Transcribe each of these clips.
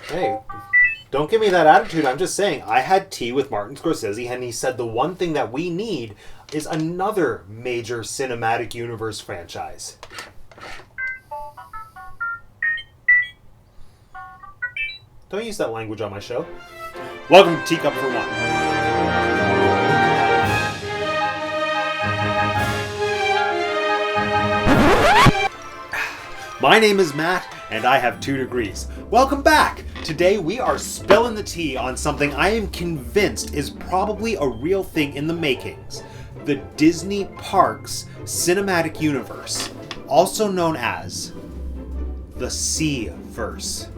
Hey, don't give me that attitude. I'm just saying, I had tea with Martin Scorsese, and he said the one thing that we need is another major cinematic universe franchise. Don't use that language on my show. Welcome to Teacup For One. My name is Matt, and I have 2 degrees. Welcome back! Today we are spilling the tea on something I am convinced is probably a real thing in the makings. The Disney Parks Cinematic Universe, also known as the SEAverse.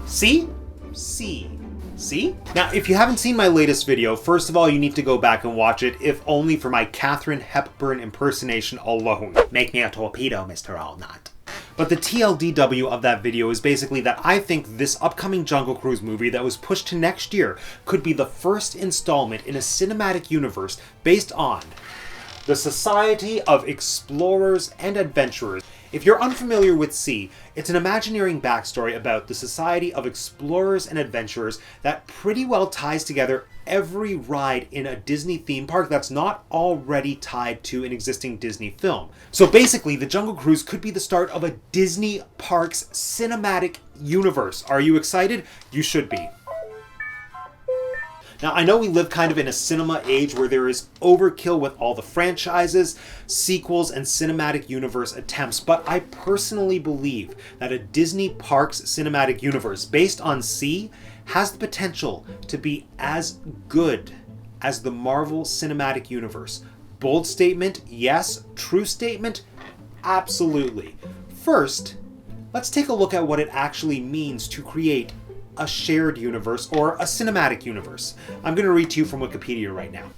See? See? Now, if you haven't seen my latest video, first of all, you need to go back and watch it, if only for my Katharine Hepburn impersonation alone. Make me a torpedo, Mr. Allnut. But the TLDW of that video is basically that I think this upcoming Jungle Cruise movie that was pushed to next year could be the first installment in a cinematic universe based on the Society of Explorers and Adventurers. If you're unfamiliar with SEA, it's an Imagineering backstory about the Society of Explorers and Adventurers that pretty well ties together every ride in a Disney theme park that's not already tied to an existing Disney film. So basically, the Jungle Cruise could be the start of a Disney Parks cinematic universe. Are you excited? You should be. Now, I know we live kind of in a cinema age where there is overkill with all the franchises, sequels, and cinematic universe attempts, but I personally believe that a Disney Parks cinematic universe based on SEA has the potential to be as good as the Marvel Cinematic Universe. Bold statement, yes. True statement, absolutely. First, let's take a look at what it actually means to create a shared universe or a cinematic universe. I'm going to read to you from Wikipedia right now.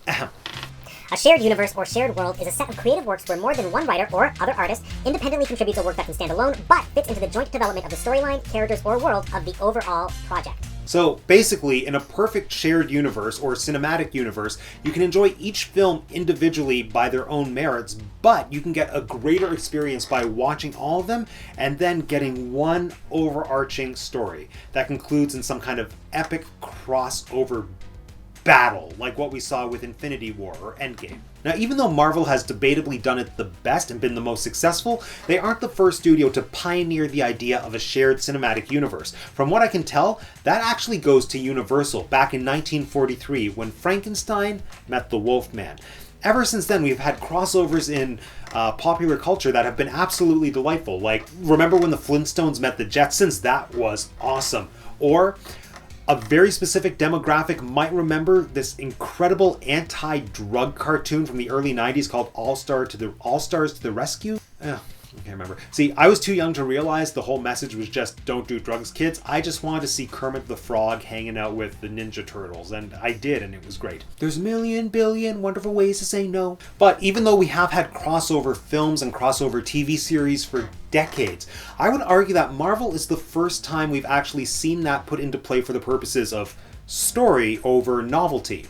A shared universe or shared world is a set of creative works where more than one writer or other artist independently contributes a work that can stand alone, but fits into the joint development of the storyline, characters, or world of the overall project. So basically, in a perfect shared universe or cinematic universe, you can enjoy each film individually by their own merits, but you can get a greater experience by watching all of them and then getting one overarching story that concludes in some kind of epic crossover battle, like what we saw with Infinity War or Endgame. Now, even though Marvel has debatably done it the best and been the most successful, they aren't the first studio to pioneer the idea of a shared cinematic universe. From what I can tell, that actually goes to Universal back in 1943 when Frankenstein met the Wolfman. Ever since then, we've had crossovers in popular culture that have been absolutely delightful. Like, remember when the Flintstones met the Jetsons? That was awesome. Or a very specific demographic might remember this incredible anti-drug cartoon from the early 90s called All Stars to the Rescue? I can't remember. See, I was too young to realize the whole message was just don't do drugs, kids. I just wanted to see Kermit the Frog hanging out with the Ninja Turtles, and I did, and it was great. There's a million, billion wonderful ways to say no. But even though we have had crossover films and crossover TV series for decades, I would argue that Marvel is the first time we've actually seen that put into play for the purposes of story over novelty,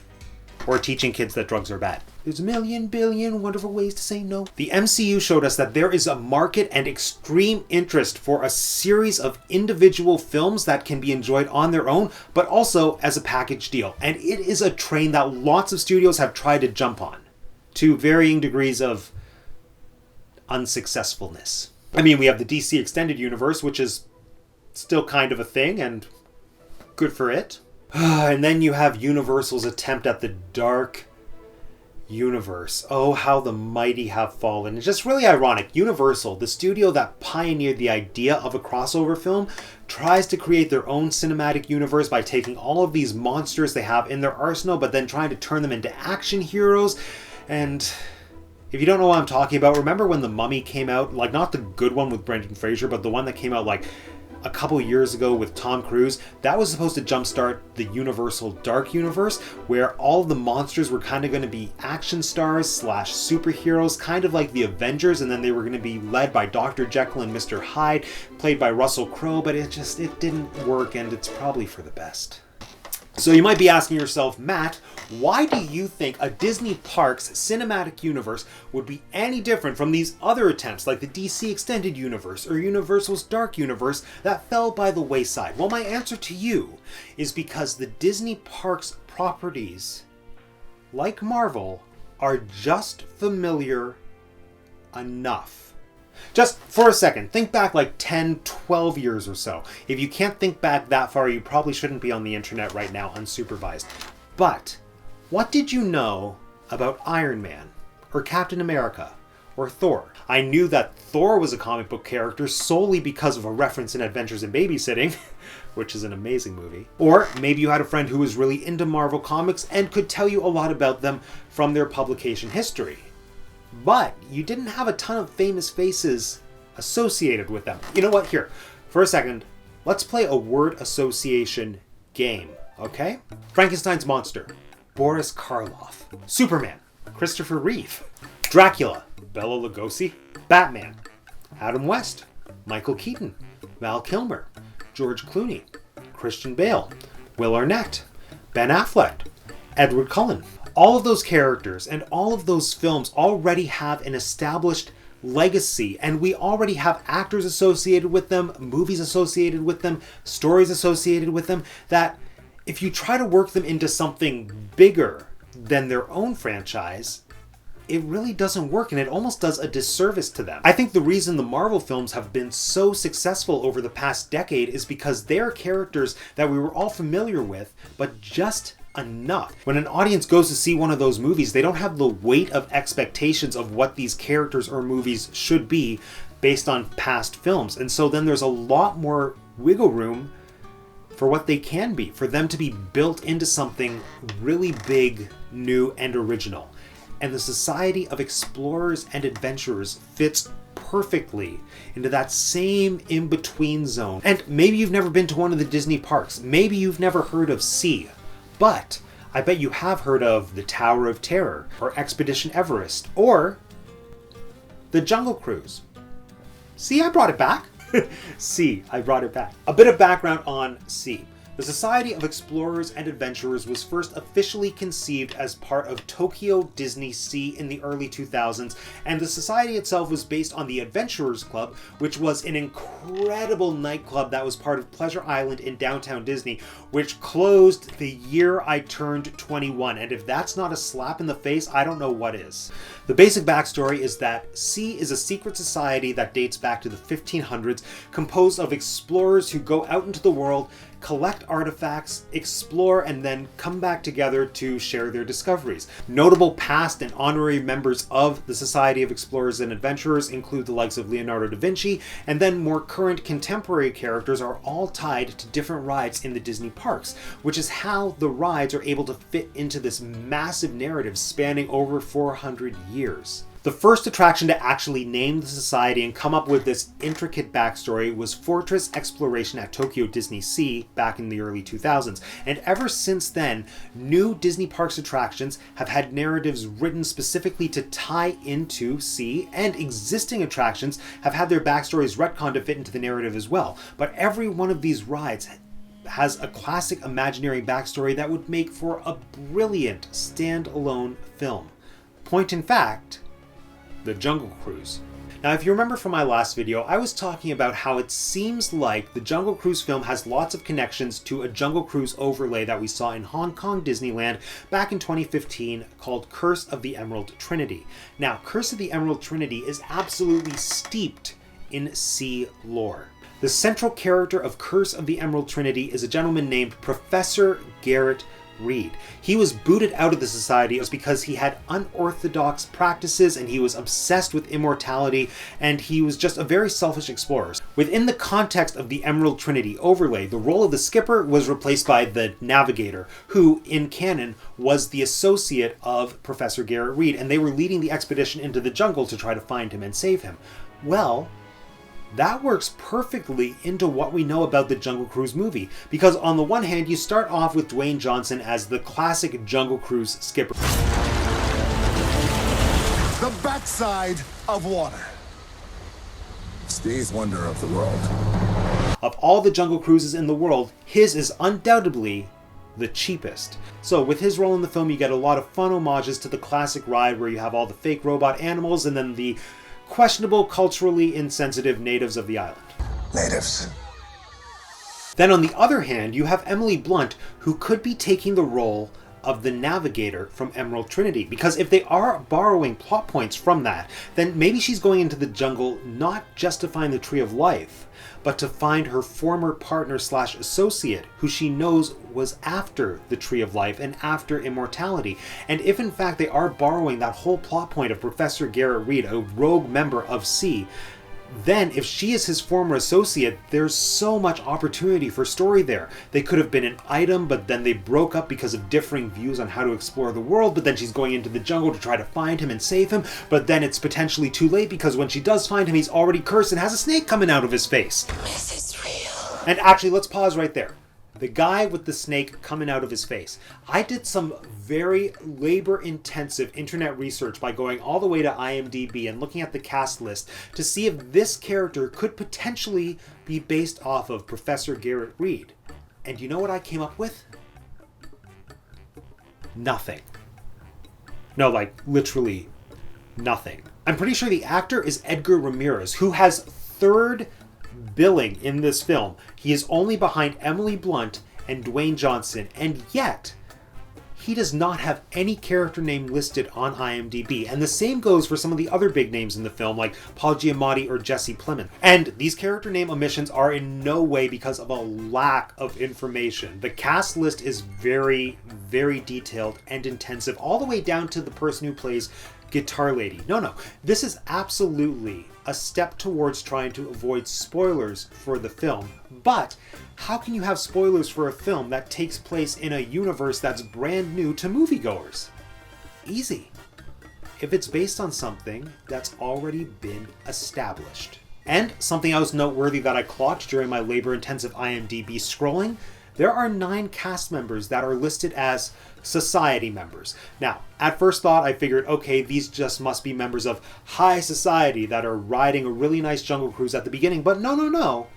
or teaching kids that drugs are bad. There's a million, billion wonderful ways to say no. The MCU showed us that there is a market and extreme interest for a series of individual films that can be enjoyed on their own, but also as a package deal. And it is a train that lots of studios have tried to jump on, to varying degrees of unsuccessfulness. I mean, we have the DC Extended Universe, which is still kind of a thing, and good for it. And then you have Universal's attempt at the dark universe. Oh, how the mighty have fallen. It's just really ironic. Universal, the studio that pioneered the idea of a crossover film, tries to create their own cinematic universe by taking all of these monsters they have in their arsenal, but then trying to turn them into action heroes. And if you don't know what I'm talking about, remember when The Mummy came out? Like, not the good one with Brendan Fraser, but the one that came out like a couple years ago with Tom Cruise. That was supposed to jumpstart the Universal Dark Universe, where all of the monsters were kind of going to be action stars / superheroes, kind of like the Avengers, and then they were going to be led by Dr. Jekyll and Mr. Hyde, played by Russell Crowe, but it didn't work, and it's probably for the best. So you might be asking yourself, Matt, why do you think a Disney Parks cinematic universe would be any different from these other attempts like the DC Extended Universe or Universal's Dark Universe that fell by the wayside? Well, my answer to you is because the Disney Parks properties, like Marvel, are just familiar enough. Just for a second, think back like 10, 12 years or so. If you can't think back that far, you probably shouldn't be on the internet right now unsupervised. But what did you know about Iron Man, or Captain America, or Thor? I knew that Thor was a comic book character solely because of a reference in Adventures in Babysitting, which is an amazing movie. Or maybe you had a friend who was really into Marvel Comics and could tell you a lot about them from their publication history. But you didn't have a ton of famous faces associated with them. You know what? Here, for a second, let's play a word association game, okay? Frankenstein's monster, Boris Karloff. Superman, Christopher Reeve. Dracula, Bela Lugosi. Batman, Adam West, Michael Keaton, Val Kilmer, George Clooney, Christian Bale, Will Arnett, Ben Affleck, Edward Cullen. All of those characters and all of those films already have an established legacy, and we already have actors associated with them, movies associated with them, stories associated with them, that if you try to work them into something bigger than their own franchise, it really doesn't work, and it almost does a disservice to them. I think the reason the Marvel films have been so successful over the past decade is because they're characters that we were all familiar with, but just enough. When an audience goes to see one of those movies, they don't have the weight of expectations of what these characters or movies should be based on past films. And so then there's a lot more wiggle room for what they can be, for them to be built into something really big, new, and original. And the Society of Explorers and Adventurers fits perfectly into that same in-between zone. And maybe you've never been to one of the Disney parks. Maybe you've never heard of Sea. But I bet you have heard of the Tower of Terror, or Expedition Everest, or the Jungle Cruise. See, I brought it back. See, I brought it back. A bit of background on Sea. The Society of Explorers and Adventurers was first officially conceived as part of Tokyo Disney Sea in the early 2000s, and the society itself was based on the Adventurers Club, which was an incredible nightclub that was part of Pleasure Island in downtown Disney, which closed the year I turned 21, and if that's not a slap in the face, I don't know what is. The basic backstory is that Sea is a secret society that dates back to the 1500s, composed of explorers who go out into the world, collect artifacts, explore, and then come back together to share their discoveries. Notable past and honorary members of the Society of Explorers and Adventurers include the likes of Leonardo da Vinci, and then more current contemporary characters are all tied to different rides in the Disney parks, which is how the rides are able to fit into this massive narrative spanning over 400 years. The first attraction to actually name the society and come up with this intricate backstory was Fortress Exploration at Tokyo Disney Sea back in the early 2000s. And ever since then, new Disney Parks attractions have had narratives written specifically to tie into Sea, and existing attractions have had their backstories retconned to fit into the narrative as well. But every one of these rides has a classic imaginary backstory that would make for a brilliant standalone film. Point in fact, the Jungle Cruise. Now, if you remember from my last video, I was talking about how it seems like the Jungle Cruise film has lots of connections to a Jungle Cruise overlay that we saw in Hong Kong Disneyland back in 2015 called Curse of the Emerald Trinity. Now, Curse of the Emerald Trinity is absolutely steeped in Sea lore. The central character of Curse of the Emerald Trinity is a gentleman named Professor Garrett Reed. He was booted out of the society because he had unorthodox practices and he was obsessed with immortality, and he was just a very selfish explorer. Within the context of the Emerald Trinity overlay, the role of the skipper was replaced by the navigator, who in canon was the associate of Professor Garrett Reed, and they were leading the expedition into the jungle to try to find him and save him. Well, that works perfectly into what we know about the Jungle Cruise movie, because on the one hand, you start off with Dwayne Johnson as the classic Jungle Cruise skipper. The backside of water. Steve's wonder of the world. Of all the Jungle Cruises in the world, his is undoubtedly the cheapest. So with his role in the film, you get a lot of fun homages to the classic ride where you have all the fake robot animals and then the questionable, culturally insensitive natives of the island. Natives. Then on the other hand, you have Emily Blunt, who could be taking the role of the navigator from Emerald Trinity. Because if they are borrowing plot points from that, then maybe she's going into the jungle not just to find the Tree of Life, but to find her former partner / associate, who she knows was after the Tree of Life and after immortality. And if in fact they are borrowing that whole plot point of Professor Garrett Reed, a rogue member of SEA, then if she is his former associate, there's so much opportunity for story there. They could have been an item, but then they broke up because of differing views on how to explore the world, but then she's going into the jungle to try to find him and save him, but then it's potentially too late because when she does find him, he's already cursed and has a snake coming out of his face. This is real. And actually, let's pause right there. The guy with the snake coming out of his face. I did some very labor-intensive internet research by going all the way to IMDb and looking at the cast list to see if this character could potentially be based off of Professor Garrett Reed. And you know what I came up with? Nothing. No, like, literally nothing. I'm pretty sure the actor is Edgar Ramirez, who has third billing in this film. He is only behind Emily Blunt and Dwayne Johnson, and yet he does not have any character name listed on IMDb. And the same goes for some of the other big names in the film, like Paul Giamatti or Jesse Plemons. And these character name omissions are in no way because of a lack of information. The cast list is very, very detailed and intensive, all the way down to the person who plays Guitar Lady. No, this is absolutely a step towards trying to avoid spoilers for the film. But how can you have spoilers for a film that takes place in a universe that's brand new to moviegoers? Easy. If it's based on something that's already been established. And something else noteworthy that I clocked during my labor-intensive IMDb scrolling, there are 9 cast members that are listed as society members. Now, at first thought, I figured, okay, these just must be members of high society that are riding a really nice jungle cruise at the beginning. But no.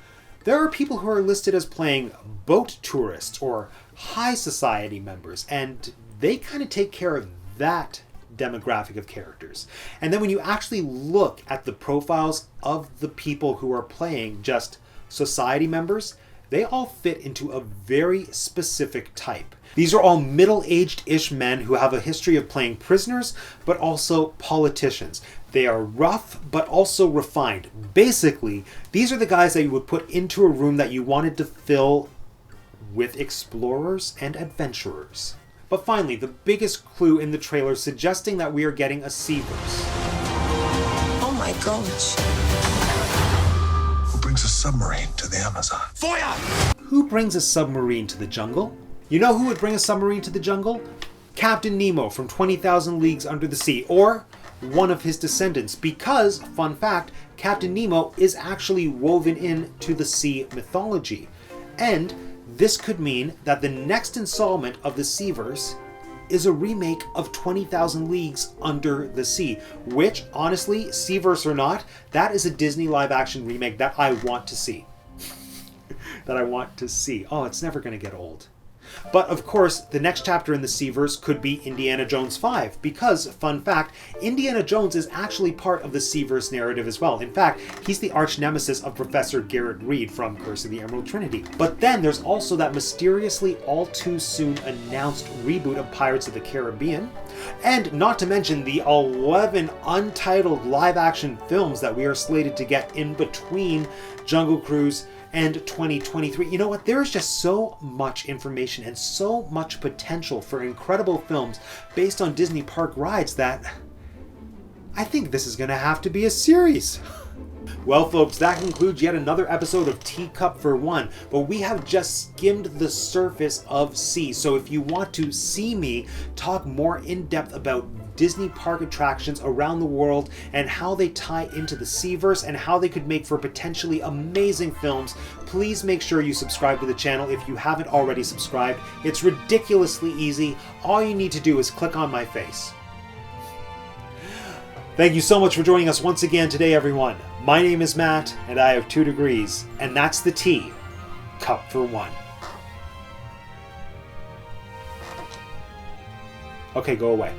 There are people who are listed as playing boat tourists or high society members, and they kind of take care of that demographic of characters. And then when you actually look at the profiles of the people who are playing just society members, they all fit into a very specific type. These are all middle-aged-ish men who have a history of playing prisoners, but also politicians. They are rough, but also refined. Basically, these are the guys that you would put into a room that you wanted to fill with explorers and adventurers. But finally, the biggest clue in the trailer suggesting that we are getting a SEAverse. Oh my gosh. Who brings a submarine to the Amazon? Fire! Who brings a submarine to the jungle? You know who would bring a submarine to the jungle? Captain Nemo from 20,000 Leagues Under the Sea, or one of his descendants, because, fun fact, Captain Nemo is actually woven into the sea mythology. And this could mean that the next installment of the SEAverse is a remake of 20,000 Leagues Under the Sea, which, honestly, SEAverse or not, that is a Disney live-action remake that I want to see. Oh, it's never going to get old. But of course, the next chapter in the SEAverse could be Indiana Jones 5, because, fun fact, Indiana Jones is actually part of the SEAverse narrative as well. In fact, he's the arch nemesis of Professor Garrett Reed from Curse of the Emerald Trinity. But then there's also that mysteriously all too soon announced reboot of Pirates of the Caribbean, and not to mention the 11 untitled live-action films that we are slated to get in between Jungle Cruise and 2023. You know what? There is just so much information and so much potential for incredible films based on Disney park rides that I think this is going to have to be a series. Well, folks, that concludes yet another episode of Teacup for One, but we have just skimmed the surface of SEA. So if you want to see me talk more in depth about Disney park attractions around the world and how they tie into the SEAverse and how they could make for potentially amazing films, please make sure you subscribe to the channel if you haven't already subscribed. It's ridiculously easy. All you need to do is click on my face. Thank you so much for joining us once again today, everyone. My name is Matt, and I have 2 degrees, and that's the T. Cup for One. Okay, go away.